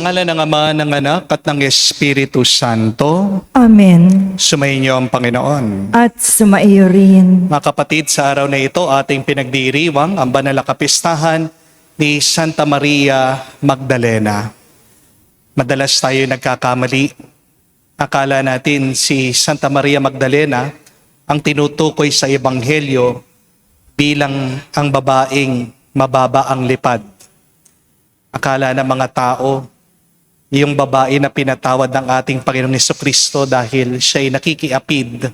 ngalan ng Ama, ng Anak, at ng Espiritu Santo. Amen. Sumainyo ang Panginoon. At sumaiyo rin. Mga kapatid, sa araw na ito, ating pinagdiriwang ang banal na kapistahan ni Santa Maria Magdalena. Madalas tayo nagkakamali. Akala natin si Santa Maria Magdalena ang tinutukoy sa Ebanghelyo bilang ang babaeng mababa ang lipad. Akala ng mga tao, yung babae na pinatawad ng ating Panginoong Jesucristo dahil siya ay nakikiapid,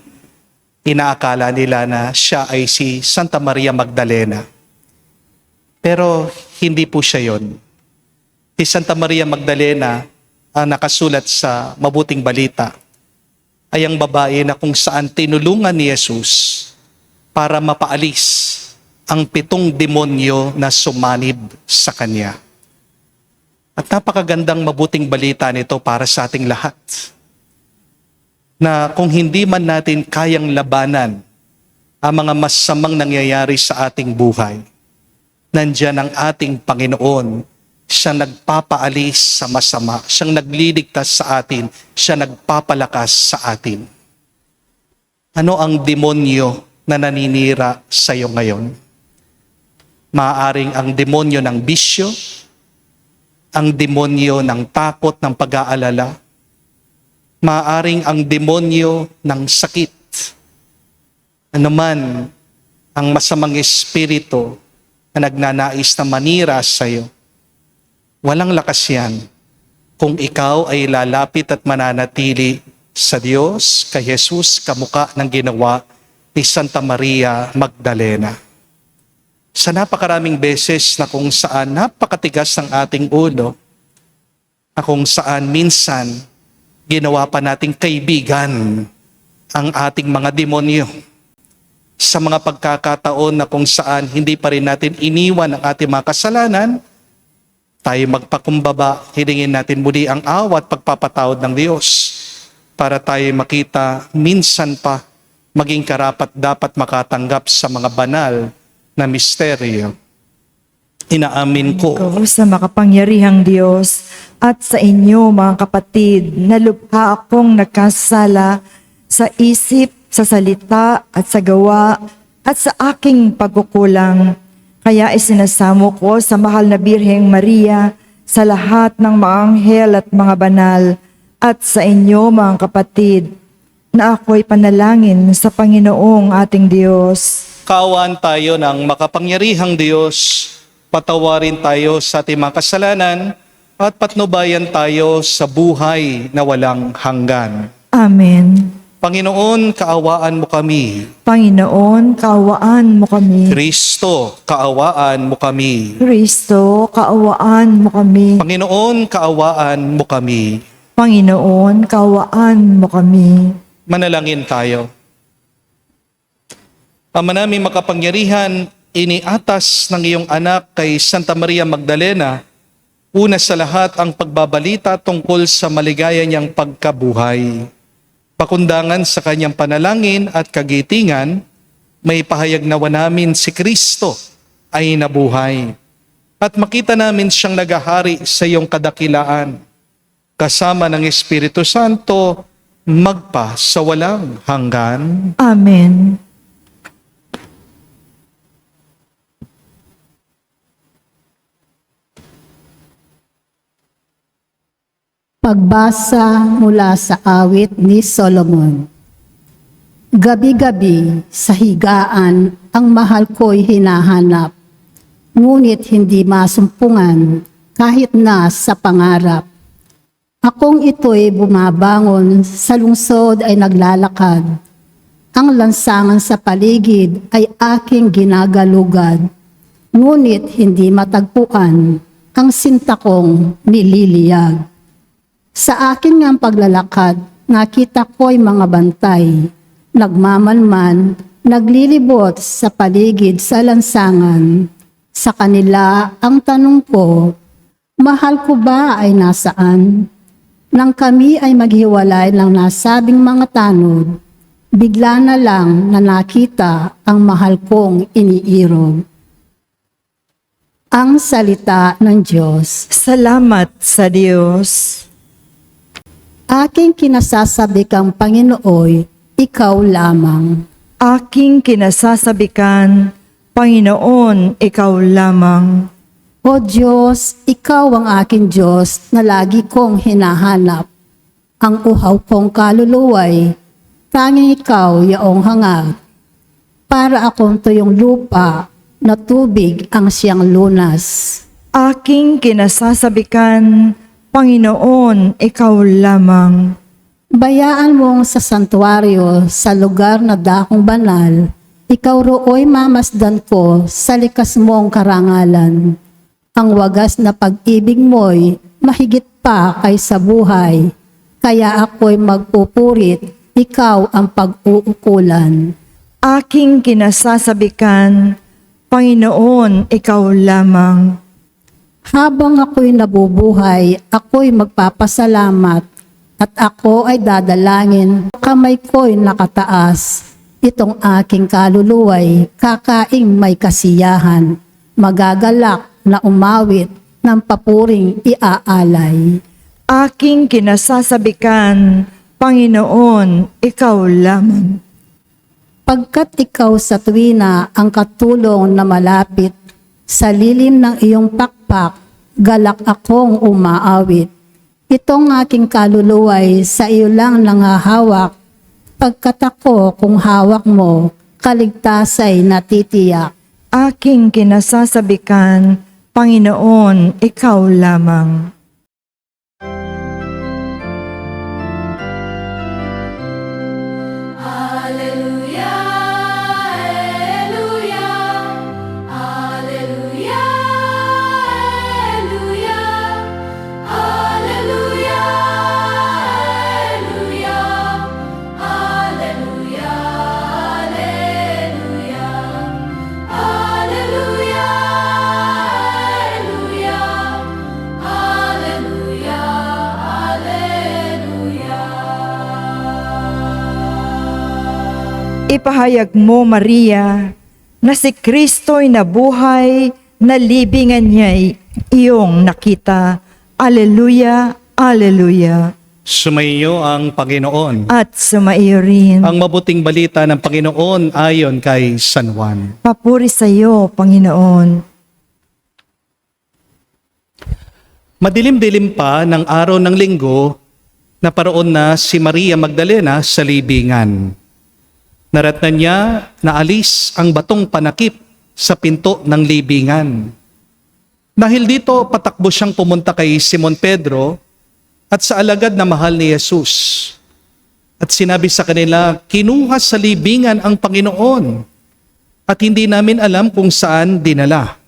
inaakala nila na siya ay si Santa Maria Magdalena. Pero hindi po siya yon. Si Santa Maria Magdalena, ang nakasulat sa Mabuting Balita, ay ang babae na kung saan tinulungan ni Jesus para mapaalis ang 7 demonyo na sumanib sa kanya. At napakagandang mabuting balita nito para sa ating lahat. Na kung hindi man natin kayang labanan ang mga masamang nangyayari sa ating buhay, nandiyan ang ating Panginoon, siyang nagpapaalis sa masama, siyang nagliligtas sa atin, siya nagpapalakas sa atin. Ano ang demonyo na naninira sa iyo ngayon? Maaaring ang demonyo ng bisyo, ang demonyo ng takot, ng pag-aalala, maaaring ang demonyo ng sakit. Ano man ang masamang espiritu na nagnanais na manira sa iyo, walang lakas yan kung ikaw ay lalapit at mananatili sa Diyos, kay Jesus, kamukha ng ginawa ni Santa Maria Magdalena. Sa napakaraming beses na kung saan napakatigas ng ating ulo, na kung saan minsan ginawa pa nating kaibigan ang ating mga demonyo. Sa mga pagkakataon na kung saan hindi pa rin natin iniwan ang ating mga kasalanan, tayo magpakumbaba, hilingin natin muli ang awa at pagpapatawad ng Diyos para tayo makita minsan pa maging karapat dapat makatanggap sa mga banal na misteryo. Inaamin ko Sa makapangyarihang Diyos at sa inyo mga kapatid, na lubha akong nagkasala sa isip, sa salita at sa gawa at sa aking pagkukulang. Kaya isinasamo ko sa mahal na Birheng Maria, sa lahat ng mga anghel at mga banal, at sa inyo mga kapatid, na ako'y panalangin sa Panginoong ating Diyos. kaawaan tayo ng makapangyarihang Diyos, patawarin tayo sa ating mga kasalanan, at patnubayan tayo sa buhay na walang hanggan. Amen. Panginoon, kaawaan mo kami. Panginoon, kaawaan mo kami. Kristo, kaawaan mo kami. Kristo, kaawaan mo kami. Panginoon, kaawaan mo kami. Panginoon, kaawaan mo kami. Manalangin tayo. Ama naming makapangyarihan, iniatas ng iyong anak kay Santa Maria Magdalena, una sa lahat ang pagbabalita tungkol sa maligaya niyang pagkabuhay. Pakundangan sa kanyang panalangin at kagitingan, may pahayag nawa namin si Kristo ay nabuhay. At makita namin siyang nagahari sa iyong kadakilaan, kasama ng Espiritu Santo, magpa sa walang hanggan. Amen. Pagbasa mula sa awit ni Solomon. Gabi-gabi sa higaan ang mahal ko'y hinahanap, ngunit hindi masumpungan kahit na sa pangarap. Akong ito'y bumabangon, sa lungsod ay naglalakad. Ang lansangan sa paligid ay aking ginagalugad, ngunit hindi matagpuan ang sinta kong nililiyag. Sa akin ngang paglalakad, nakita ko'y mga bantay, nagmamanman, naglilibot sa paligid sa lansangan. Sa kanila ang tanong ko, mahal ko ba ay nasaan? Nang kami ay maghiwalay ng nasabing mga tanod, bigla na lang na nakita ang mahal kong iniirog. Ang salita ng Diyos. Salamat sa Diyos. Aking kinasasabi kang Panginoon, ikaw lamang. Aking kinasasabikan, Panginoon, ikaw lamang. O Diyos, ikaw ang aking Diyos na lagi kong hinahanap. Ang uhaw kong kaluluway, tanging ikaw yaong hangad. Para akong tuyong lupa na tubig ang siyang lunas. Aking kinasasabikan, Panginoon, ikaw lamang. Bayaan mong sa santuario sa lugar na dakong banal, ikaw roo'y mamasdan ko sa likas mong karangalan. Ang wagas na pag-ibig mo'y mahigit pa kaysa buhay, kaya ako'y magpupurit, ikaw ang pag-uukulan. Aking kinasasabikan, Panginoon, ikaw lamang. Habang ako'y nabubuhay, ako'y magpapasalamat at ako ay dadalangin. Kamay ko'y nakataas. Itong aking kaluluway, kakaing may kasiyahan. Magagalak na umawit ng papuring iaalay. Aking kinasasabikan, Panginoon, ikaw lamang. Pagkat ikaw sa tuwina ang katulong na malapit, sa lilim ng iyong pakpak, galak akong umaawit. Itong aking kaluluway sa iyo lang nangahawak, pagkat ako kung hawak mo, kaligtasay natitiyak. Aking kinasasabikan, Panginoon, ikaw lamang. Ipahayag mo, Maria, na si Kristo'y nabuhay, na libingan niya'y iyong nakita. Alleluia, Alleluia. Sumainyo ang Panginoon. At sumaiyo rin. Ang mabuting balita ng Panginoon ayon kay San Juan. Papuri sa iyo, Panginoon. Madilim-dilim pa ng araw ng linggo, naparoon na si Maria Magdalena sa libingan. Naratnan niya na alis ang batong panakip sa pinto ng libingan. Dahil dito, patakbo siyang pumunta kay Simon Pedro at sa alagad na mahal ni Jesus. At sinabi sa kanila, kinuha sa libingan ang Panginoon at hindi namin alam kung saan dinala.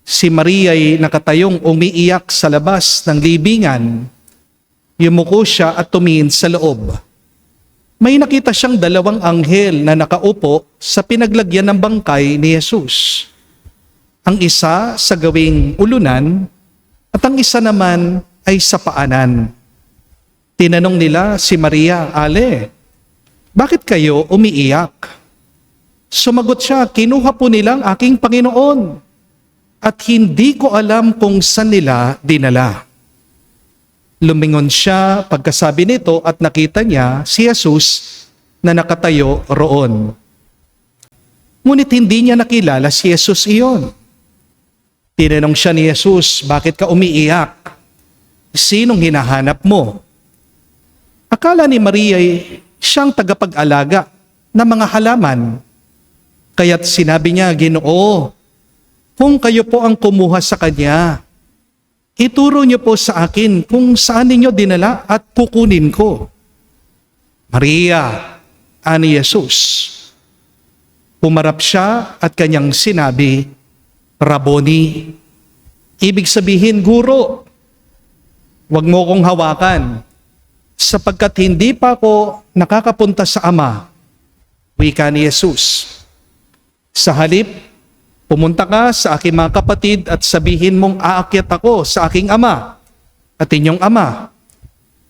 Si Maria ay nakatayong umiiyak sa labas ng libingan. Yumuko siya at tumingin sa loob. May nakita siyang dalawang anghel na nakaupo sa pinaglagyan ng bangkay ni Jesus. Ang isa sa gawing ulunan at ang isa naman ay sa paanan. Tinanong nila si Maria, Ale, bakit kayo umiiyak? Sumagot siya, kinuha po nilang aking Panginoon at hindi ko alam kung saan nila dinala. Lumingon siya pagkasabi nito at nakita niya si Jesus na nakatayo roon. Ngunit hindi niya nakilala si Jesus iyon. Tinanong siya ni Jesus, bakit ka umiiyak? Sinong hinahanap mo? Akala ni Maria ay siyang tagapag-alaga ng mga halaman. Kaya't sinabi niya, Ginoo, kung kayo po ang kumuha sa kanya, ituro niyo po sa akin kung saan ninyo dinala at kukunin ko. Maria, ani Jesus. Pumarap siya at kanyang sinabi, Rabboni, ibig sabihin, Guro, huwag mo kong hawakan, sapagkat hindi pa ako nakakapunta sa Ama. Wika ni Jesus. Sa halip, pumunta ka sa aking mga kapatid at sabihin mong aakyat ako sa aking Ama at inyong Ama,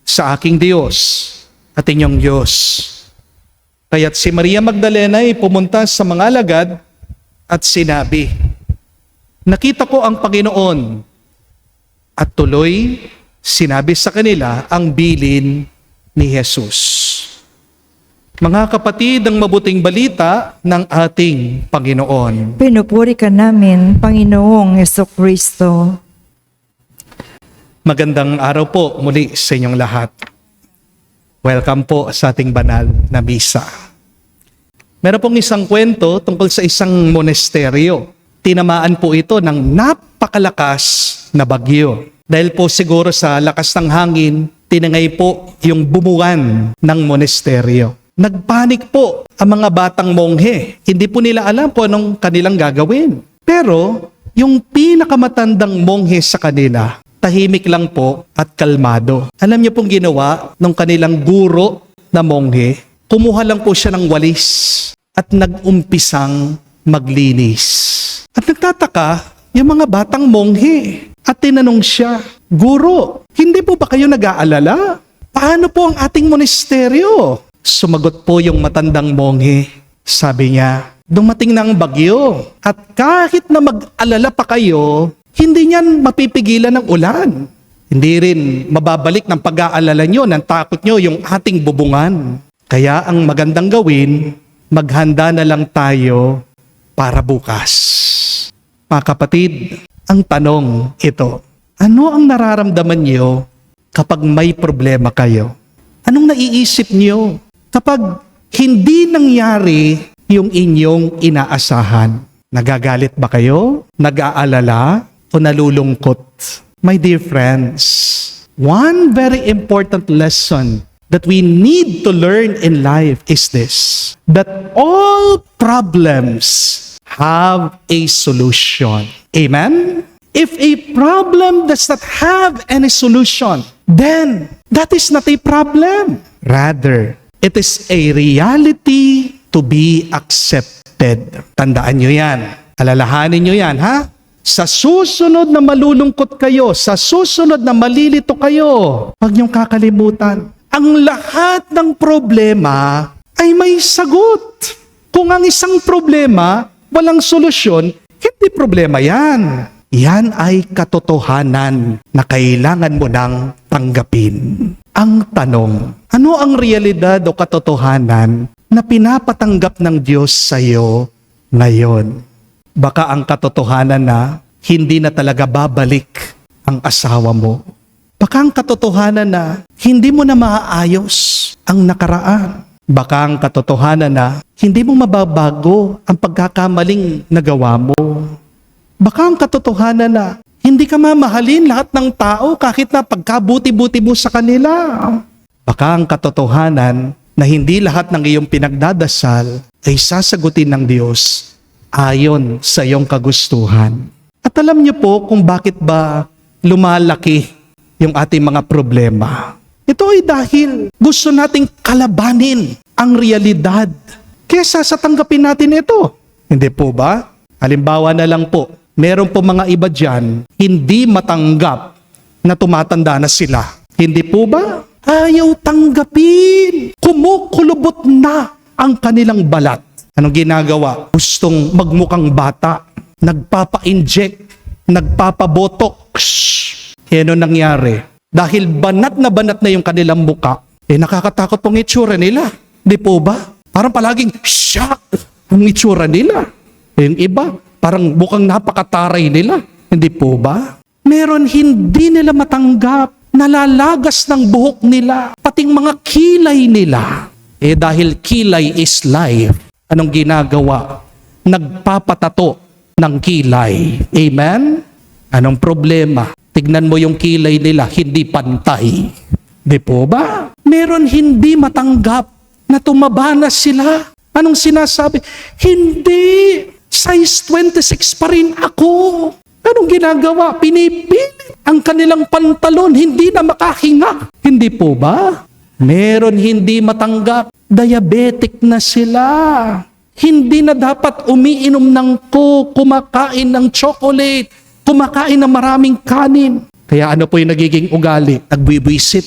sa aking Diyos at inyong Diyos. Kaya't si Maria Magdalena ay pumunta sa mga alagad at sinabi, nakita ko ang Panginoon. At tuloy, sinabi sa kanila ang bilin ni Jesus. Mga kapatid, ang mabuting balita ng ating Panginoon. Pinupuri ka namin, Panginoong Jesucristo. Magandang araw po muli sa inyong lahat. Welcome po sa ating banal na misa. Meron pong isang kwento tungkol sa isang monasteryo. Tinamaan po ito ng napakalakas na bagyo. Dahil po siguro sa lakas ng hangin, tinangay po yung bumuan ng monasteryo. Nagpanik po ang mga batang monghe. Hindi po nila alam po anong kanilang gagawin. Pero yung pinakamatandang monghe sa kanila, tahimik lang po at kalmado. Alam niyo pong ginawa ng kanilang guro na monghe? Kumuha lang po siya ng walis at nag-umpisang maglinis. At nagtataka yung mga batang monghe at tinanong siya, Guro, hindi po ba kayo nag-aalala? Paano po ang ating monasteryo? Sumagot po yung matandang monghe. Sabi niya, dumating na ang bagyo at kahit na mag-alala pa kayo, hindi niyan mapipigilan ng ulan. Hindi rin mababalik ng pag-aalala nyo, ng takot nyo yung ating bubungan. Kaya ang magandang gawin, maghanda na lang tayo para bukas. Mga kapatid, ang tanong ito, ano ang nararamdaman nyo kapag may problema kayo? Anong naiisip nyo kapag hindi nangyari yung inyong inaasahan? Nagagalit ba kayo? Nag-aalala? O nalulungkot? My dear friends, one very important lesson that we need to learn in life is this, that all problems have a solution. Amen? If a problem does not have any solution, then that is not a problem. Rather, it is a reality to be accepted. Tandaan nyo yan. Alalahanin nyo yan, ha? Sa susunod na malulungkot kayo, sa susunod na malilito kayo, huwag niyong kakalimutan. Ang lahat ng problema ay may sagot. Kung ang isang problema, walang solusyon, hindi problema yan. Yan ay katotohanan na kailangan mo nang tanggapin. Ang tanong, ano ang realidad o katotohanan na pinapatanggap ng Diyos sa iyo ngayon? Baka ang katotohanan na hindi na talaga babalik ang asawa mo. Baka ang katotohanan na hindi mo na maaayos ang nakaraan. Baka ang katotohanan na hindi mo mababago ang pagkakamaling nagawa mo. Baka ang katotohanan na hindi ka mamahalin lahat ng tao kahit na pagkabuti-buti mo sa kanila. Baka ang katotohanan na hindi lahat ng iyong pinagdadasal ay sasagutin ng Diyos ayon sa iyong kagustuhan. At alam niyo po kung bakit ba lumalaki yung ating mga problema. Ito ay dahil gusto nating kalabanin ang realidad kesa sa tanggapin natin ito. Hindi po ba? Halimbawa na lang po, meron po mga iba dyan, hindi matanggap na tumatanda na sila. Hindi po ba? Ayaw tanggapin. Kumukulubot na ang kanilang balat. Anong ginagawa? Gustong magmukhang bata. Nagpapa-inject. Nagpapabotox. Ano nangyari? Dahil banat na yung kanilang muka, nakakatakot pong itsura nila. Di po ba? Parang palaging shock ang itsura nila. Yung iba, parang mukhang napakataray nila. Hindi po ba? Meron hindi nila matanggap. Nalalagas ng buhok nila. Pating mga kilay nila. Dahil kilay is life. Anong ginagawa? Nagpapatato ng kilay. Amen? Anong problema? Tignan mo yung kilay nila, hindi pantay. Di po ba? Meron hindi matanggap na tumaba na sila. Anong sinasabi? Hindi! Size 26 pa rin ako. Anong ginagawa? Pinipilit ang kanilang pantalon, hindi na makahinga. Hindi po ba? Meron hindi matanggap. Diabetic na sila. Hindi na dapat umiinom ng Coke, kumakain ng chocolate, kumakain ng maraming kanin. Kaya ano po yung nagiging ugali? Nagbibwisit,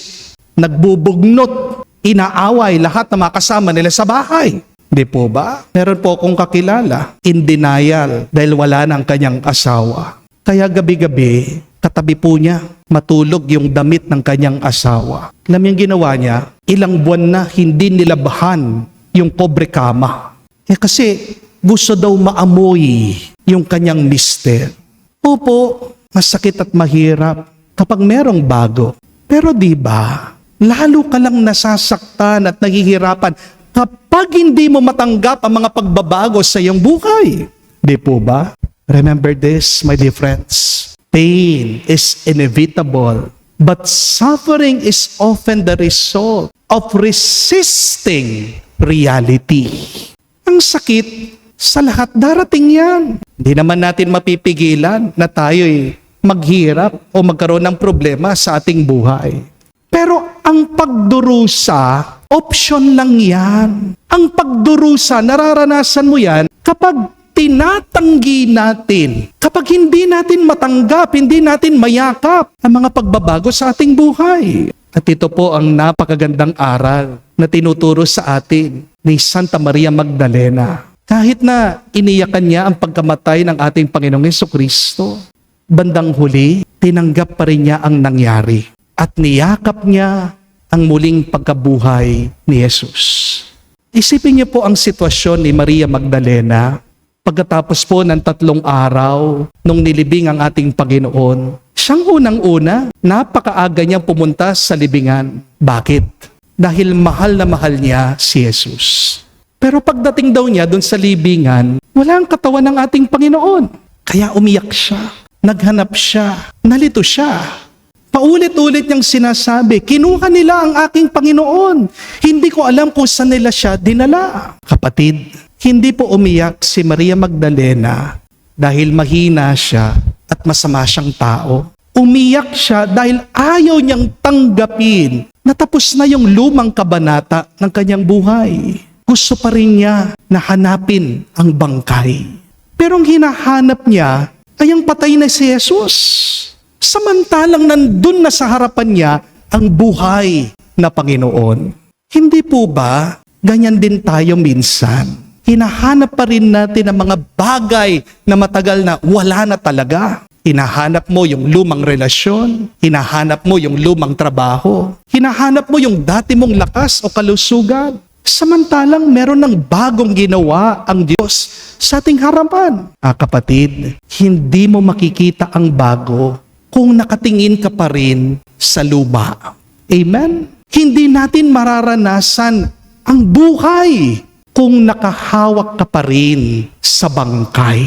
nagbubugnot, inaaway lahat ng mga kasama nila sa bahay. Di po ba? Meron po akong kakilala, in denial dahil wala ng kanyang asawa. Kaya gabi-gabi, katabi po niya, matulog yung damit ng kanyang asawa. Alam yung ginawa niya, ilang buwan na hindi nilabhan yung pobre kama. Kasi gusto daw maamoy yung kanyang mister. Opo, masakit at mahirap kapag merong bago. Pero di ba, lalo ka lang nasasaktan at naghihirapan kapag hindi mo matanggap ang mga pagbabago sa iyong buhay. Di po ba? Remember this, my dear friends. Pain is inevitable, but suffering is often the result of resisting reality. Ang sakit, sa lahat darating yan. Hindi naman natin mapipigilan na tayo'y maghirap o magkaroon ng problema sa ating buhay. Pero ang pagdurusa, option lang yan. Ang pagdurusa, nararanasan mo yan kapag tinatanggi natin, kapag hindi natin matanggap, hindi natin mayakap ang mga pagbabago sa ating buhay. At ito po ang napakagandang aral na tinuturo sa atin ni Santa Maria Magdalena. Kahit na iniyakan niya ang pagkamatay ng ating Panginoong Jesucristo, bandang huli, tinanggap pa rin niya ang nangyari at niyakap niya ang muling pagkabuhay ni Jesus. Isipin niyo po ang sitwasyon ni Maria Magdalena pagkatapos po ng 3 araw nung nilibing ang ating Panginoon. Siyang unang-una, napakaaga niyang pumunta sa libingan. Bakit? Dahil mahal na mahal niya si Jesus. Pero pagdating daw niya doon sa libingan, wala ang katawan ng ating Panginoon. Kaya umiyak siya, naghanap siya, nalito siya. Paulit-ulit niyang sinasabi, kinuha nila ang aking Panginoon. Hindi ko alam kung saan nila siya dinala. Kapatid, hindi po umiyak si Maria Magdalena dahil mahina siya at masama siyang tao. Umiyak siya dahil ayaw niyang tanggapin na tapos na yung lumang kabanata ng kanyang buhay. Gusto pa rin niya na hanapin ang bangkay. Pero ang hinahanap niya ay ang patay na si Jesus. Samantalang nandun na sa harapan niya ang buhay na Panginoon. Hindi po ba ganyan din tayo minsan? Hinahanap pa rin natin ang mga bagay na matagal na wala na talaga. Hinahanap mo yung lumang relasyon, hinahanap mo yung lumang trabaho, hinahanap mo yung dati mong lakas o kalusugan. Samantalang meron ng bagong ginawa ang Diyos sa ating harapan. Kapatid, hindi mo makikita ang bago kung nakatingin ka pa rin sa luma. Amen? Hindi natin mararanasan ang buhay kung nakahawak ka pa rin sa bangkay.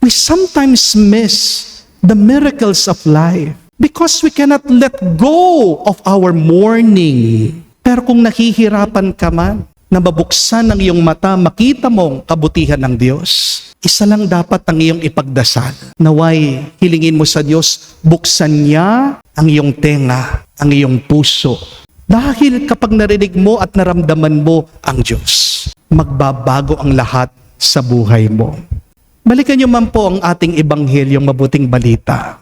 We sometimes miss the miracles of life because we cannot let go of our mourning. Pero kung nahihirapan ka man na mabuksan ang iyong mata, makita mong kabutihan ng Diyos, isa lang dapat ang iyong ipagdasal. Naway, hilingin mo sa Diyos, buksan niya ang iyong tenga, ang iyong puso. Dahil kapag narinig mo at naramdaman mo ang Diyos, magbabago ang lahat sa buhay mo. Balikan niyo man po ang ating ebanghelyong mabuting balita.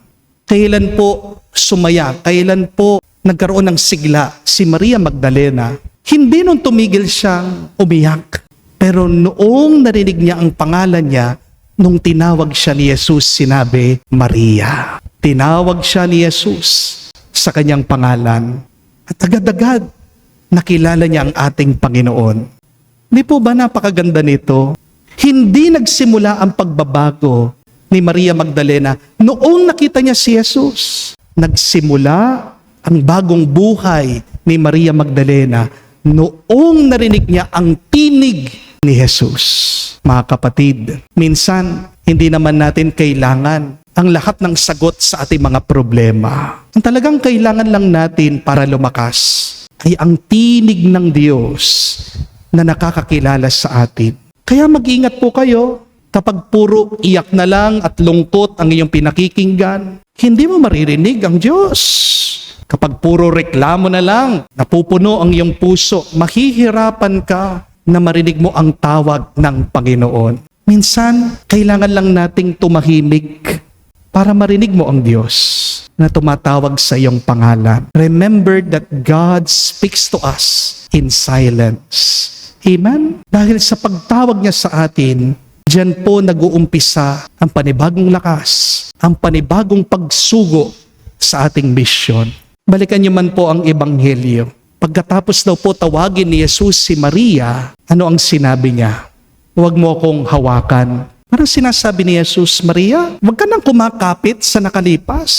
Kailan po sumaya, kailan po nagkaroon ng sigla si Maria Magdalena, hindi nung tumigil siyang umiyak. Pero noong narinig niya ang pangalan niya, nung tinawag siya ni Jesus, sinabi, Maria. Tinawag siya ni Jesus sa kanyang pangalan. At agad-agad, nakilala niya ang ating Panginoon. Di po ba napakaganda nito? Hindi nagsimula ang pagbabago ni Maria Magdalena noong nakita niya si Jesus. Nagsimula ang bagong buhay ni Maria Magdalena noong narinig niya ang tinig ni Jesus. Mga kapatid, minsan hindi naman natin kailangan ang lahat ng sagot sa ating mga problema. Ang talagang kailangan lang natin para lumakas ay ang tinig ng Diyos na nakakakilala sa atin. Kaya mag-ingat po kayo kapag puro iyak na lang at lungkot ang iyong pinakikinggan, hindi mo maririnig ang Diyos. Kapag puro reklamo na lang, napupuno ang iyong puso, mahihirapan ka na marinig mo ang tawag ng Panginoon. Minsan, kailangan lang nating tumahimik para marinig mo ang Diyos na tumatawag sa iyong pangalan. Remember that God speaks to us in silence. Amen? Dahil sa pagtawag niya sa atin, diyan po nag-uumpisa ang panibagong lakas, ang panibagong pagsugo sa ating misyon. Balikan niyo man po ang Ebanghelyo. Pagkatapos daw po tawagin ni Jesus si Maria, ano ang sinabi niya? Huwag mo akong hawakan. Parang sinasabi ni Jesus, Maria, huwag ka nang kumakapit sa nakalipas.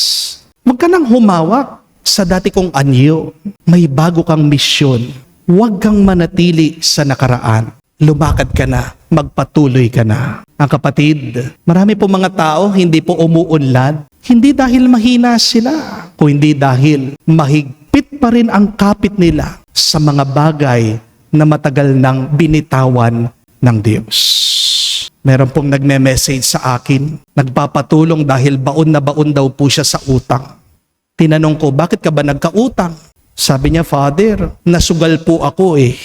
Huwag ka nang humawak sa dati kong anyo. May bago kang misyon. Huwag kang manatili sa nakaraan. Lumakad ka na, magpatuloy ka na. Ang kapatid, marami po mga tao hindi po umuunlad. Hindi dahil mahina sila, kundi dahil mahigpit pa rin ang kapit nila sa mga bagay na matagal nang binitawan ng Diyos. Meron pong nagme-message sa akin, nagpapatulong dahil baon na baon daw po siya sa utang. Tinanong ko, bakit ka ba nagkautang? Sabi niya, Father, nasugal po ako eh.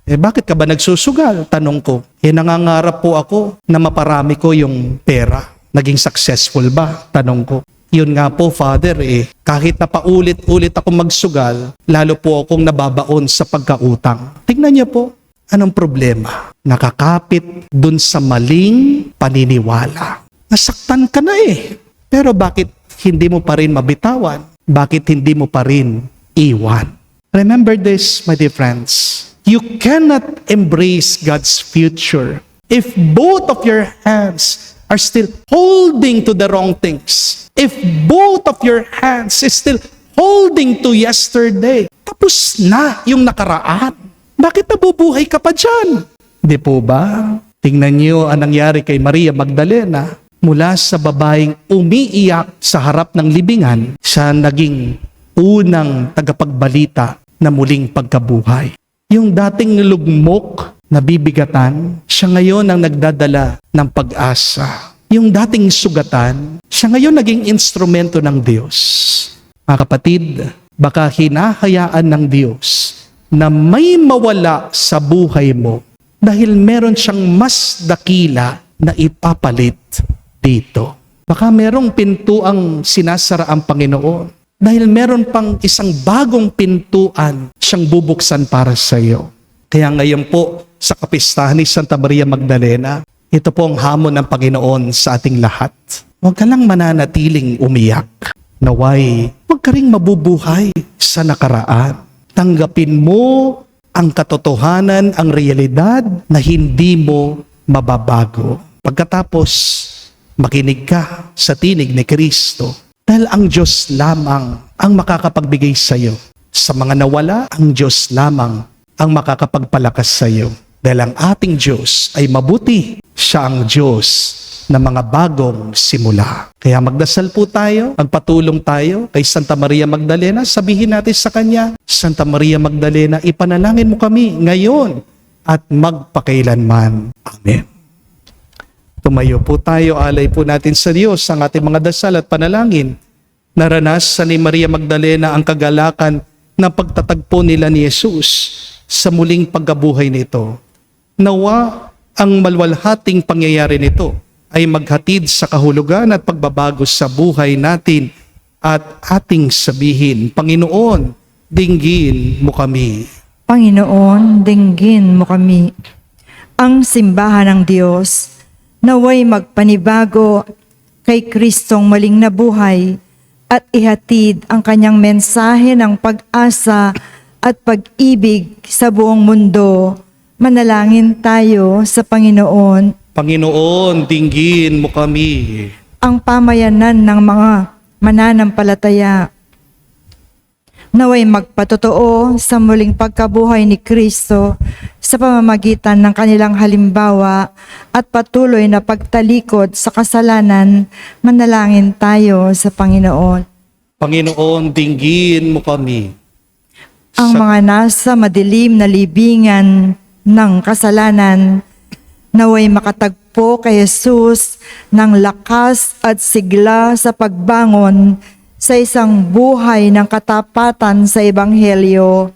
Bakit ka ba nagsusugal? Tanong ko. Nangangarap po ako na maparami ko yung pera. Naging successful ba? Tanong ko. Yun nga po, Father, kahit na paulit-ulit ako magsugal, lalo po akong nababaon sa pagkautang. Tingnan niyo po, anong problema? Nakakapit dun sa maling paniniwala. Nasaktan ka na eh. Pero bakit hindi mo pa rin mabitawan? Bakit hindi mo pa rin iwan? Remember this, my dear friends. You cannot embrace God's future if both of your hands are still holding to the wrong things. If both of your hands is still holding to yesterday. Tapos na yung nakaraan. Bakit nabubuhay ka pa dyan? Di po ba? Tingnan niyo ang nangyari kay Maria Magdalena. Mula sa babaeng umiiyak sa harap ng libingan, siya naging unang tagapagbalita na muling pagkabuhay. Yung dating lugmok na bibigatan, siya ngayon ang nagdadala ng pag-asa. Yung dating sugatan, siya ngayon naging instrumento ng Diyos. Mga kapatid, baka hinahayaan ng Diyos na may mawala sa buhay mo dahil meron siyang mas dakila na ipapalit dito. Baka merong pintuang sinasara ang Panginoon dahil meron pang isang bagong pintuan siyang bubuksan para sa iyo. Kaya ngayon po sa kapistahan ni Santa Maria Magdalena, ito po ang hamon ng Panginoon sa ating lahat. Huwag ka lang mananatiling umiyak. Naway, huwag ka ring mabubuhay sa nakaraan. Tanggapin mo ang katotohanan, ang realidad na hindi mo mababago. Pagkatapos, makinig ka sa tinig ni Kristo. Dahil ang Diyos lamang ang makakapagbigay sa iyo. Sa mga nawala, ang Diyos lamang ang makakapagpalakas sa iyo. Dahil ang ating Diyos ay mabuti. Siya ang Diyos na mga bagong simula. Kaya magdasal po tayo, magpatulong tayo kay Santa Maria Magdalena. Sabihin natin sa Kanya, Santa Maria Magdalena, ipanalangin mo kami ngayon at magpakailanman. Amen. Tumayo po tayo, alay po natin sa Diyos ang ating mga dasal at panalangin. Naranasan ni Maria Magdalena ang kagalakan ng pagtatagpo nila ni Jesus sa muling pagkabuhay nito. Nawa ang malwalhating pangyayari nito ay maghatid sa kahulugan at pagbabago sa buhay natin at ating sabihin, Panginoon, dinggin mo kami. Panginoon, dinggin mo kami. Ang simbahan ng Diyos, naway magpanibago kay Kristong muling nabuhay at ihatid ang kanyang mensahe ng pag-asa at pag-ibig sa buong mundo. Manalangin tayo sa Panginoon. Panginoon, dinggin mo kami. Ang pamayanan ng mga mananampalataya, naway magpatotoo sa muling pagkabuhay ni Kristo sa pamamagitan ng kanilang halimbawa at patuloy na pagtalikod sa kasalanan. Manalangin tayo sa Panginoon. Panginoon, dinggin mo kami. Ang mga nasa madilim na libingan ng kasalanan, naway makatagpo kay Jesus ng lakas at sigla sa pagbangon sa isang buhay ng katapatan sa Ebanghelyo.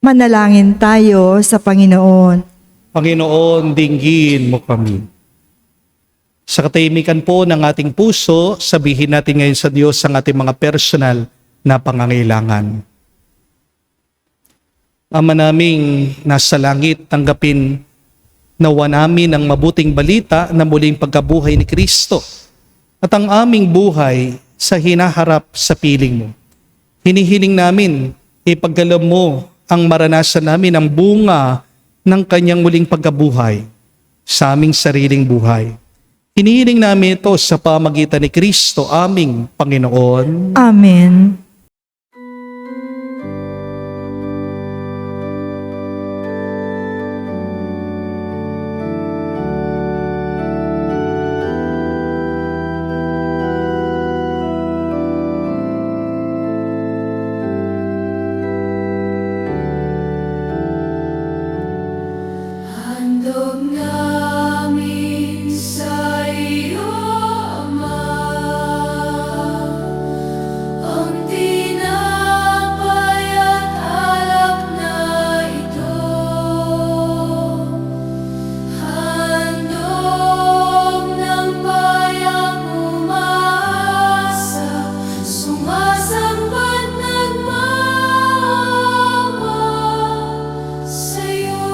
Manalangin tayo sa Panginoon. Panginoon, dinggin mo kami. Sa katahimikan po ng ating puso, sabihin natin ngayon sa Diyos ang ating mga personal na pangangailangan. Ama naming nasa langit, tanggapin nawa namin ang mabuting balita na muling pagkabuhay ni Kristo at ang aming buhay sa hinaharap sa piling mo. Hinihiling namin, ipagkaloob mo ang maranasan namin ang bunga ng kanyang muling pagkabuhay sa aming sariling buhay. Hinihiling namin ito sa pamagitan ni Kristo, aming Panginoon. Amen. Handog namin sa iyo, Ama, ang tinapay at alak na ito. Handog ng bayang umaasa, sumasamba nagmamahal sa'yo.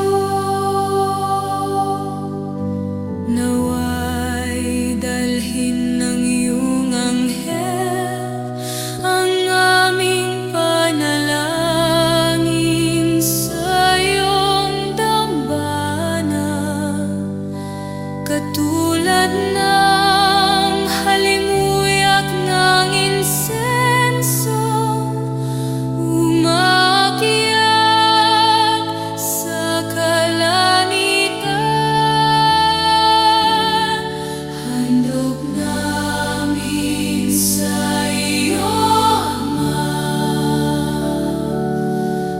Naway dalhin ng iyong anghel ang aming panalangin sa iyong dambana, katulad ng halimuyak ng insenso umakyat sa kalangitan. Handog namin sa iyo, Ama,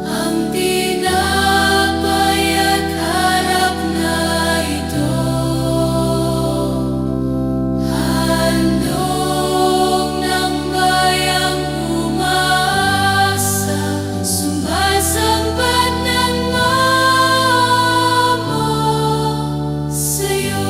ang tinapay at alak na ito. Handog ng bayang umaasa, sumasamba nagmamahal sa'yo.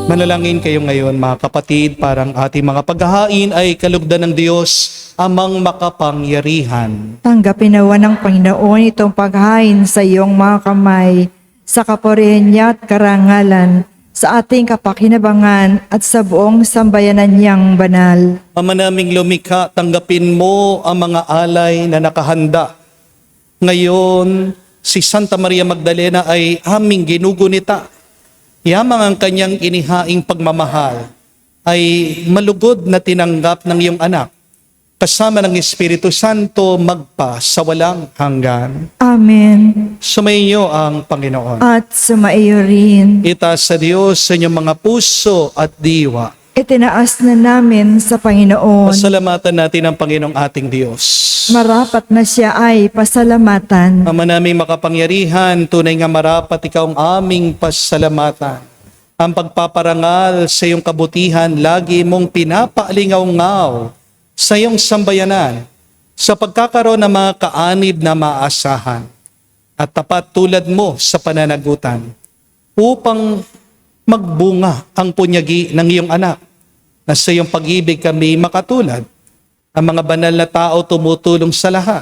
Manalangin kayo ngayon mga kapatid, parang ating mga paghahain ay kalugdan ng Diyos, amang makapangyarihan. Tanggapin nawa ng Panginoon itong paghain sa iyong mga kamay, sa kapurihan niya at karangalan, sa ating kapakinabangan at sa buong sambayanan niyang banal. Ama naming lumikha, tanggapin mo ang mga alay na nakahanda. Ngayon, si Santa Maria Magdalena ay aming ginugunita. Yamang ang kanyang inihaing pagmamahal ay malugod na tinanggap ng iyong anak, kasama ng Espiritu Santo magpa sa walang hanggan. Amen. Sumainyo ang Panginoon. At sumaiyo rin. Itaas sa Diyos sa inyong mga puso at diwa. Itinaas na namin sa Panginoon. Pasalamatan natin ang Panginoong ating Diyos. Marapat na siya ay pasalamatan. Ama naming makapangyarihan, tunay nga marapat ikaw ang aming pasalamatan. Ang pagpaparangal sa iyong kabutihan, lagi mong pinapaalingaw-ngaw sa iyong sambayanan sa pagkakaroon ng mga kaanib na maasahan at tapat tulad mo sa pananagutan upang magbunga ang punyagi ng iyong anak na sa iyong pag-ibig kami makatulad. Ang mga banal na tao tumutulong sa lahat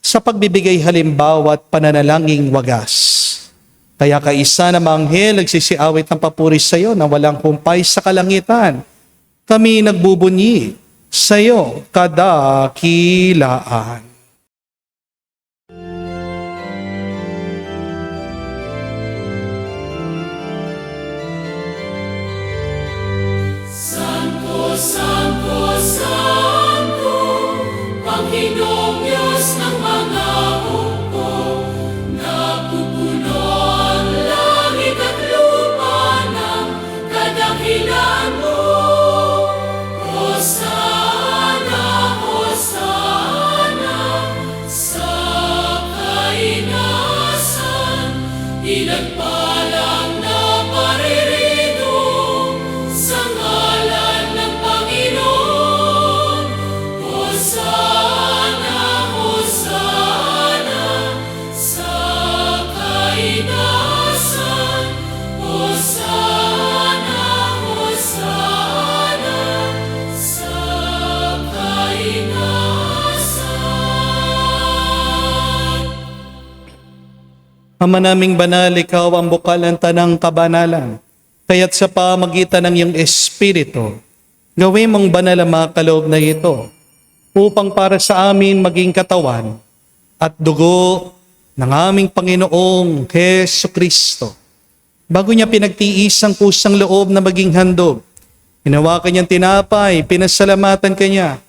sa pagbibigay halimbawa at pananalangin wagas. Kaya kaisa na mga anghel nagsisiawit ng papuri sa iyo na walang humpay sa kalangitan. Kami nagbubunyi sa iyo kadakilaan. Santo, Santo, Santo, Panginoong Diyos ng mga hukbo, napupuno ang langit at lupa ng kadakilaan mo. Hosana, Hosana, Ama naming banal, ikaw ang bukal ng tanang kabanalan. Kaya't sa pamagitan ng iyong Espiritu, gawin mong banal ang mga kaloob na ito upang para sa amin maging katawan at dugo ng aming Panginoong Hesu Kristo. Bago niya pinagtiis ang kusang loob na maging handog, hinawakan niyang tinapay, pinasalamatan kanya,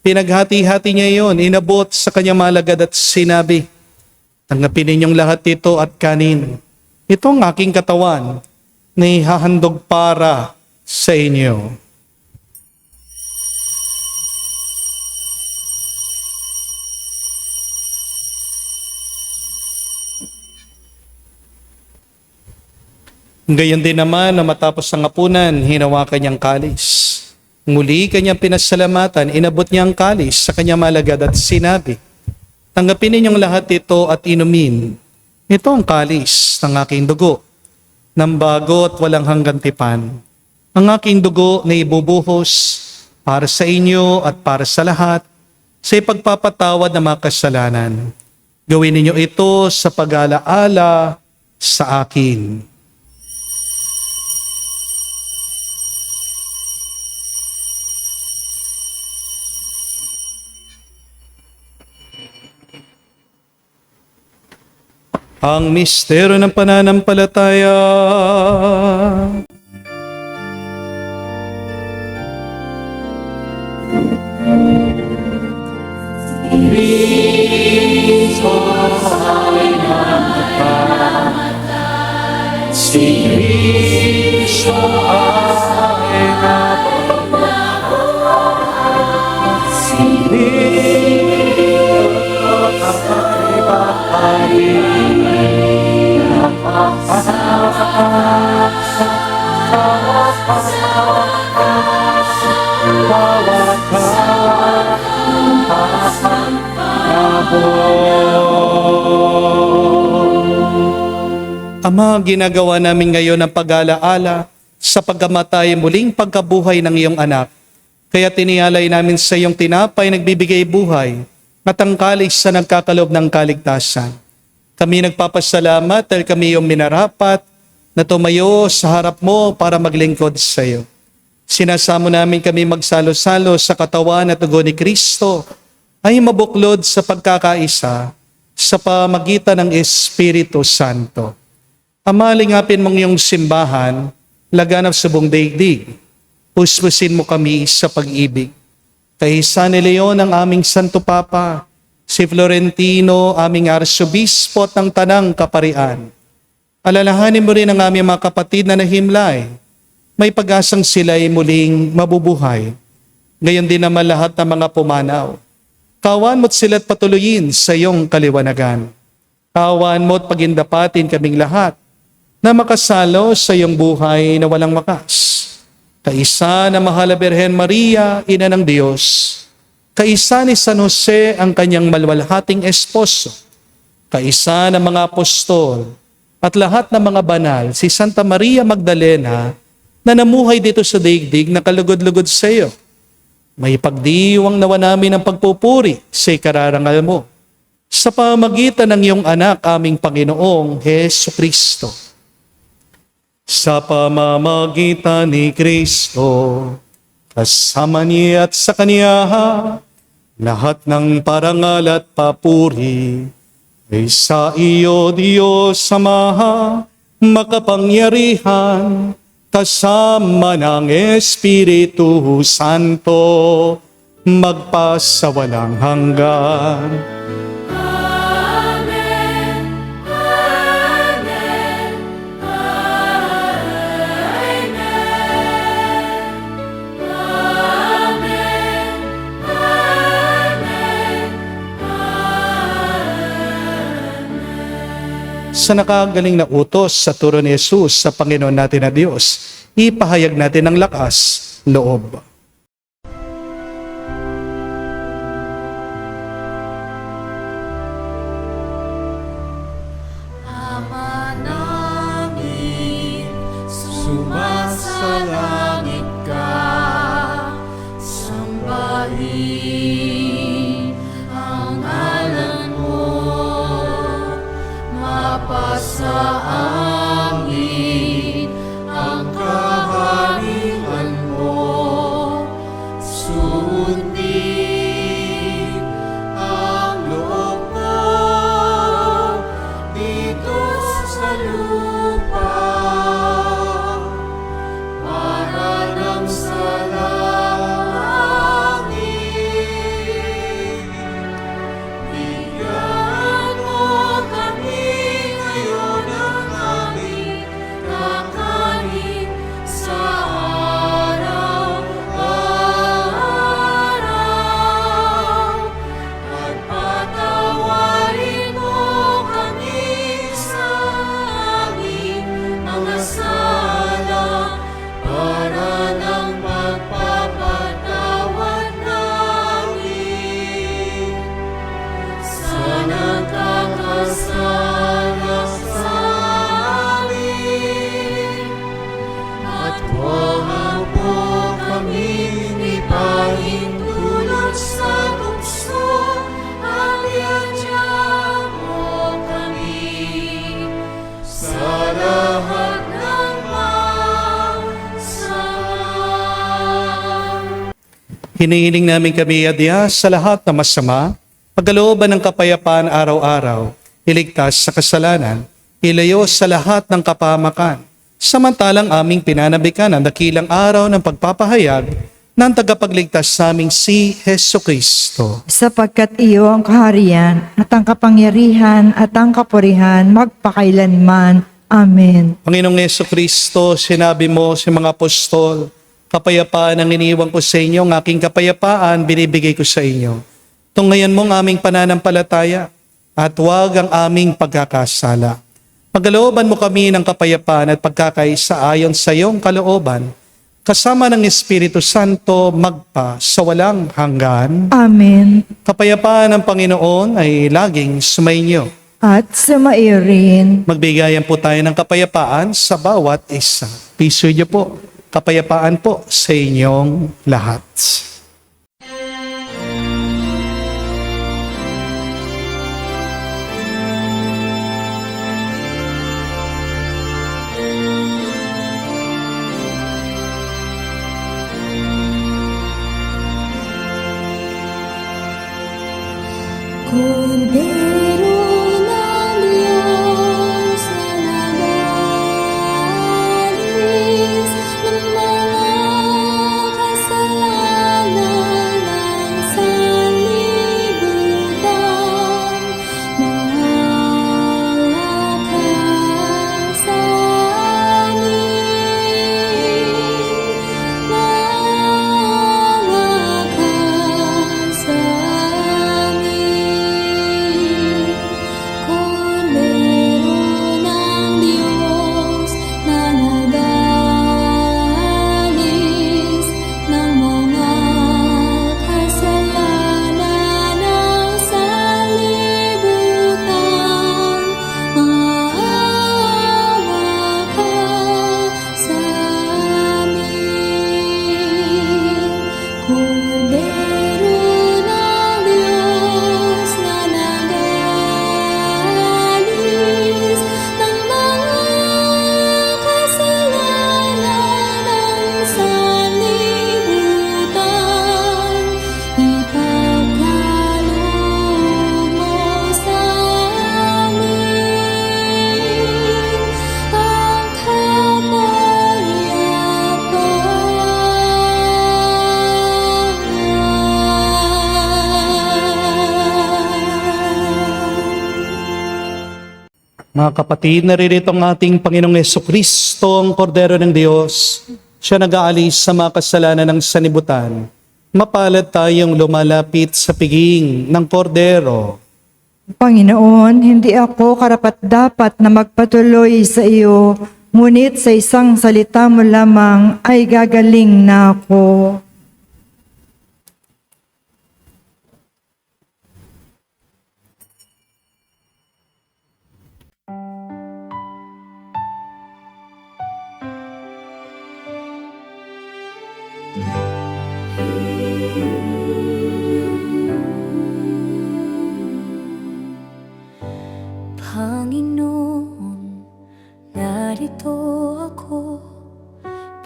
pinaghati-hati niya iyon, inabot sa kanyang malagad at sinabi, tanggapin ninyong lahat ito at kanin. Ito ang aking katawan na ihahandog para sa inyo. Gayon din naman na matapos ang hapunan, hinawakan niyang kalis. Muli kanyang pinasalamatan, inabot niya ang kalis sa kanyang malagad at sinabi, tanggapin ninyong lahat ito at inumin. Ito ang kalis ng aking dugo, ng bago at walang hanggang tipan. Ang aking dugo na ibubuhos para sa inyo at para sa lahat sa ipagpapatawad ng mga kasalanan. Gawin ninyo ito sa pag-alaala sa akin. Ang misteryo ng pananampalataya. Cristo ay namatay. Si Cristo ay namatay. Si Cristo ay babalik. Ama, ginagawa namin ngayon ang pag-alaala sa pagkamatay muling pagkabuhay ng iyong anak. Kaya tinialay namin sa iyong tinapay nagbibigay buhay at ang kalis sa nagkakalob ng kaligtasan. Kami nagpapasalamat dahil kami iyong minarapat na tumayo sa harap mo para maglingkod sa iyo. Sinasamo namin kami magsalo-salo sa katawan at dugo ni Kristo ay mabuklod sa pagkakaisa sa pamagitan ng Espiritu Santo. Ama, lingapin mong iyong simbahan, laganap sa buong daigdig. Puspusin mo kami sa pag-ibig. Kay San Leon ang aming Santo Papa, si Florentino, aming Arsobispo at ng Tanang Kaparian. Alalahanin mo rin ang aming mga kapatid na nahimlay. May pag-asang sila'y muling mabubuhay. Gayon din naman lahat ng mga pumanaw. Kawan mo't sila't patuloyin sa iyong kaliwanagan. Kawan mo't pagindapatin kaming lahat na makasalo sa iyong buhay na walang wakas. Kaisa na mahal na Birhen Maria, Ina ng Diyos. Kaisa ni San Jose ang kanyang malwalhating esposo. Kaisa ng mga apostol at lahat ng mga banal, si Santa Maria Magdalena na namuhay dito sa daigdig na kalugod-lugod sa iyo. May pagdiwang nawa namin ang pagpupuri sa ikararangal mo sa pamagitan ng iyong anak, aming Panginoong Hesu Kristo. Sa pamamagitan ni Kristo, kasama niya at sa Kanya, lahat ng parangal at papuri ay sa iyo, Diyos Ama, makapangyarihan, kasama ng Espiritu Santo, magpasawalang hanggan. Amen. Amen. Amen. Amen. Amen. Sa nakagaling na utos sa turo ni Jesus sa Panginoon natin na Diyos, ipahayag natin ng lakas loob. Ama namin, sumasalangit ka, sambahin ang ngalan mo, mapas Hinihiling namin kami, Adya, sa lahat na masama, pagkalooban ng kapayapaan araw-araw, iligtas sa kasalanan, ilayo sa lahat ng kapahamakan, samantalang aming pinanabikan ang dakilang araw ng pagpapahayag ng tagapagligtas naming si Heso Kristo. Sapagkat iyo ang kaharian at ang kapangyarihan at ang kapurihan magpakailanman. Amen. Panginoong Heso Kristo, sinabi mo sa mga apostol, kapayapaan ang iniwan ko sa inyo, ang aking kapayapaan binibigay ko sa inyo. Tunghayan mo ang aming pananampalataya at huwag ang aming pagkakasala. Pagkalooban mo kami ng kapayapaan at pagkakaisa ayon sa iyong kalooban, kasama ng Espiritu Santo magpa sa walang hanggan. Amen. Kapayapaan ng Panginoon ay laging sumainyo. At sumaiyo rin. Magbigayan po tayo ng kapayapaan sa bawat isa. Piso niyo po. Kapayapaan po sa inyong lahat. Kordero ng Diyos na nagalis ng mga kasalanan ng sanlibutan, maawa ka sa amin, maawa ka sa amin. Kordero ng Diyos na nagalis ng mga kasalanan ng sanlibutan, maawa ka sa amin. Kordero ng Diyos na nagalis ng mga kasalanan ng sanlibutan, ipagkaloob mo sa amin ang kapayapaan. Mga kapatid, naririto ang ating Panginoong Jesucristo, ang Kordero ng Diyos. Siya nag-aalis sa mga kasalanan ng sanibutan. Mapalad tayong lumalapit sa piging ng Kordero. Panginoon, hindi ako karapat-dapat na magpatuloy sa iyo, ngunit sa isang salita mo lamang ay gagaling na ako. Panginoon, narito ako,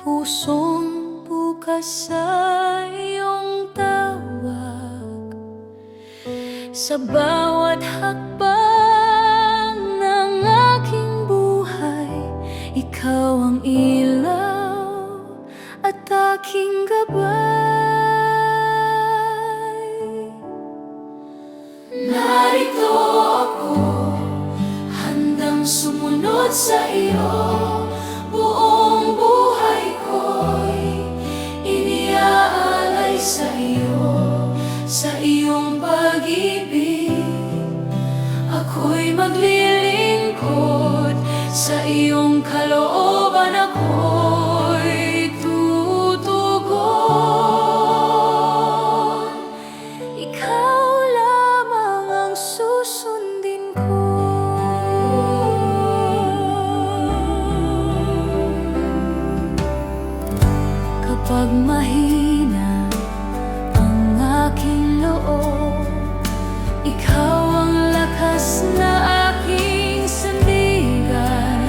pusong bukas sa iyong tawag. Sa bawat hakbang ng aking buhay, ikaw ang ilaw at aking gabay. Narito ako, handang sumunod sa iyo, buong buhay ko'y iniaalay sa iyo, sa iyong pag-ibig. Ako'y maglilingkod, sa iyong kalooban ako'y tutugon. Ikaw lamang ang susundin ko. Kapag mahina ang aking loob, ikaw ang lakas na aking sandigan.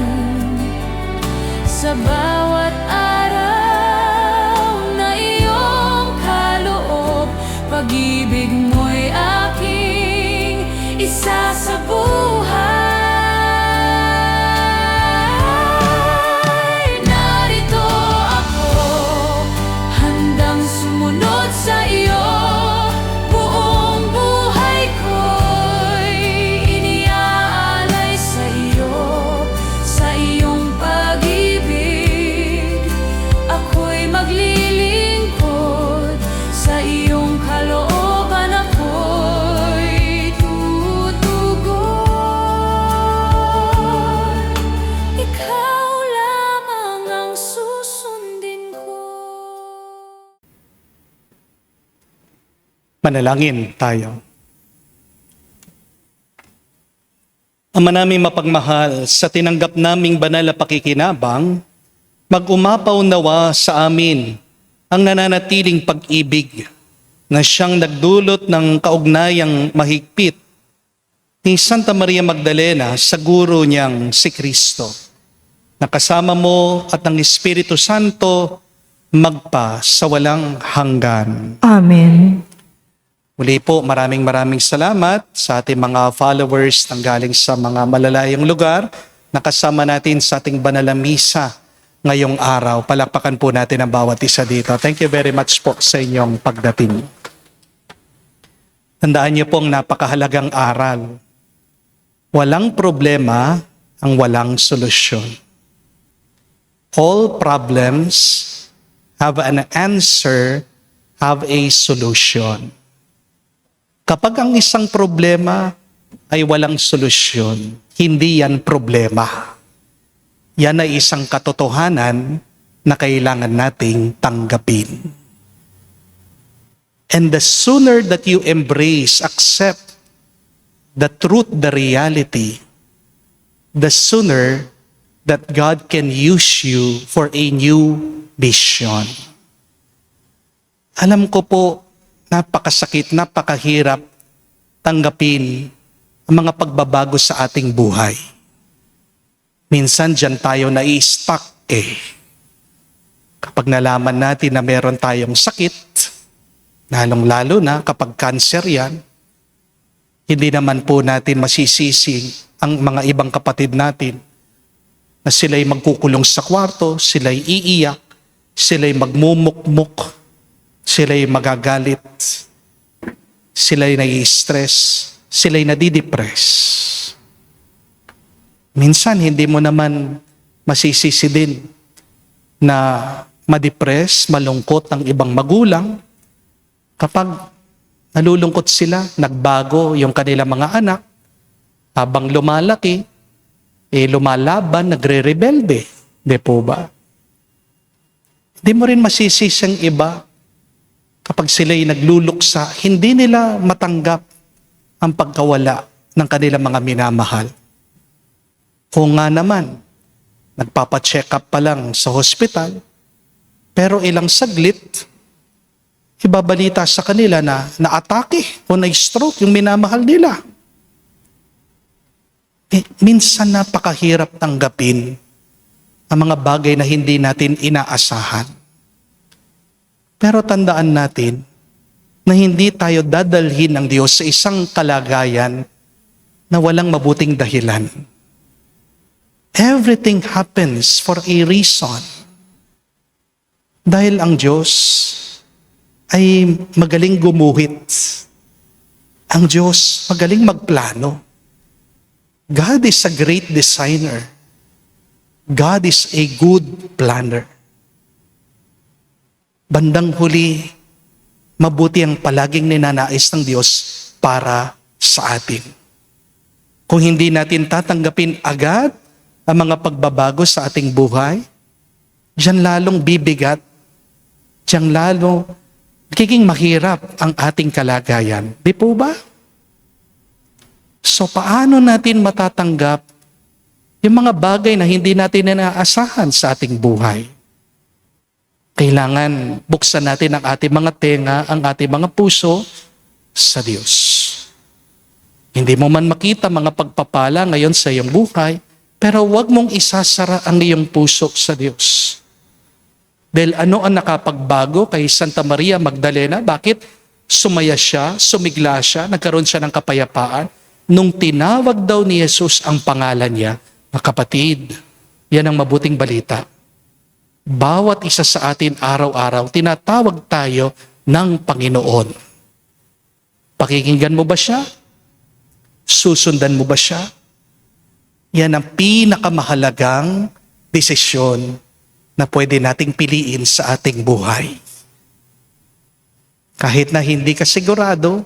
pag-ibig mo'y aking isasabuhay. Narito ako, handang sumunod sa iyo. Buong buhay ko'y iniaalay sa iyo. Sa iyong pag-ibig, ako'y maglilingkod. Sa iyong kalooban ako'y tutugon. Ikaw lamang ang susundin ko. Manalangin tayo. Ama namin mapagmahal, sa tinanggap naming banal na pakikinabang, mag-umapaw nawa sa amin ang nananatiling pag-ibig na siyang nagdulot ng kaugnayang mahigpit ni Santa Maria Magdalena sa guro niyang si Kristo. Na kasama mo at ng Espiritu Santo magpa sa walang hanggan. Amen. Muli po, maraming salamat sa ating mga followers nang galing sa mga malalayong lugar na kasama natin sa ating banal na misa ngayong araw. Palakpakan po natin ang bawat isa dito. Thank you very much po sa inyong pagdating. Tandaan niyo pong napakahalagang aral. Walang problema ang walang solusyon. All problems have an answer, have a solution. Kapag ang isang problema ay walang solusyon, hindi yan problema. Yan ay isang katotohanan na kailangan nating tanggapin. And the sooner that you embrace, accept the truth, the reality, the sooner that God can use you for a new mission. Alam ko po, napakasakit, napakahirap tanggapin ang mga pagbabago sa ating buhay. Minsan dyan tayo nai-stuck Kapag nalaman natin na meron tayong sakit, lalong-lalo na kapag cancer yan, hindi naman po natin masisisi ang mga ibang kapatid natin na sila'y magkukulong sa kwarto, sila'y iiyak, sila'y magmumukmuk, sila'y magagalit, sila'y nai-stress, sila'y nadidepress. Minsan, hindi mo naman masisisi din na madepress, malungkot ang ibang magulang kapag nalulungkot sila, nagbago yung kanilang mga anak, habang lumalaki, lumalaban, nagre-rebelde. Di po ba? Hindi mo rin masisisi ang iba kapag sila'y nagluluksa, hindi nila matanggap ang pagkawala ng kanilang mga minamahal. Kung nga naman, nagpapacheck up pa lang sa hospital, pero ilang saglit, ibabalita sa kanila na naatake o na-stroke yung minamahal nila. Minsan napakahirap tanggapin ang mga bagay na hindi natin inaasahan. Pero tandaan natin na hindi tayo dadalhin ng Diyos sa isang kalagayan na walang mabuting dahilan. Everything happens for a reason. Dahil ang Diyos ay magaling gumuhit. Ang Diyos magaling magplano. God is a great designer. God is a good planner. Bandang huli, mabuti ang palaging ninanais ng Diyos para sa atin. Kung hindi natin tatanggapin agad ang mga pagbabago sa ating buhay, diyan lalong bibigat, diyan lalong nagiging mahirap ang ating kalagayan. Di po ba? So paano natin matatanggap yung mga bagay na hindi natin inaasahan sa ating buhay? Kailangan buksan natin ang ating mga tenga, ang ating mga puso sa Diyos. Hindi mo man makita mga pagpapala ngayon sa iyong buhay, pero huwag mong isasara ang iyong puso sa Diyos. Dahil ano ang nakapagbago kay Santa Maria Magdalena? Bakit Sumaya siya, sumigla siya, nagkaroon siya ng kapayapaan. Nung tinawag daw ni Jesus ang pangalan niya, mga kapatid, yan ang mabuting balita. Bawat isa sa atin araw-araw, tinatawag tayo ng Panginoon. Pakikinggan mo ba siya? Susundan mo ba siya? Yan ang pinakamahalagang desisyon na pwede nating piliin sa ating buhay. Kahit na hindi ka sigurado,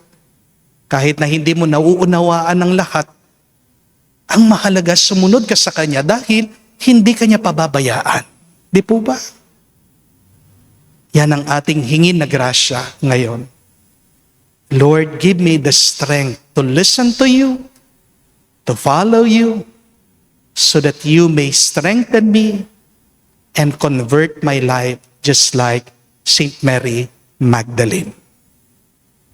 kahit na hindi mo nauunawaan ng lahat, ang mahalaga sumunod ka sa Kanya dahil hindi Kanya pababayaan. Di po ba? Yan ang ating hingin na grasya ngayon. Lord, give me the strength to listen to you, to follow you, so that you may strengthen me and convert my life just like Saint Mary Magdalene.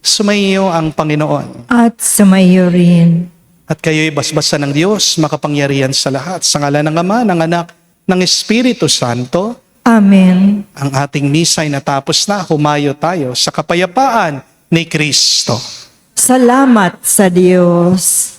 Sumayo ang Panginoon At sumayo rin. at kayo'y basbasan ng Diyos, makapangyarihan sa lahat. Sa ngalan ng Ama, ng Anak, ng Espiritu Santo, Amen. ang ating misa ay natapos na. Humayo tayo sa kapayapaan ni Kristo. Salamat sa Diyos.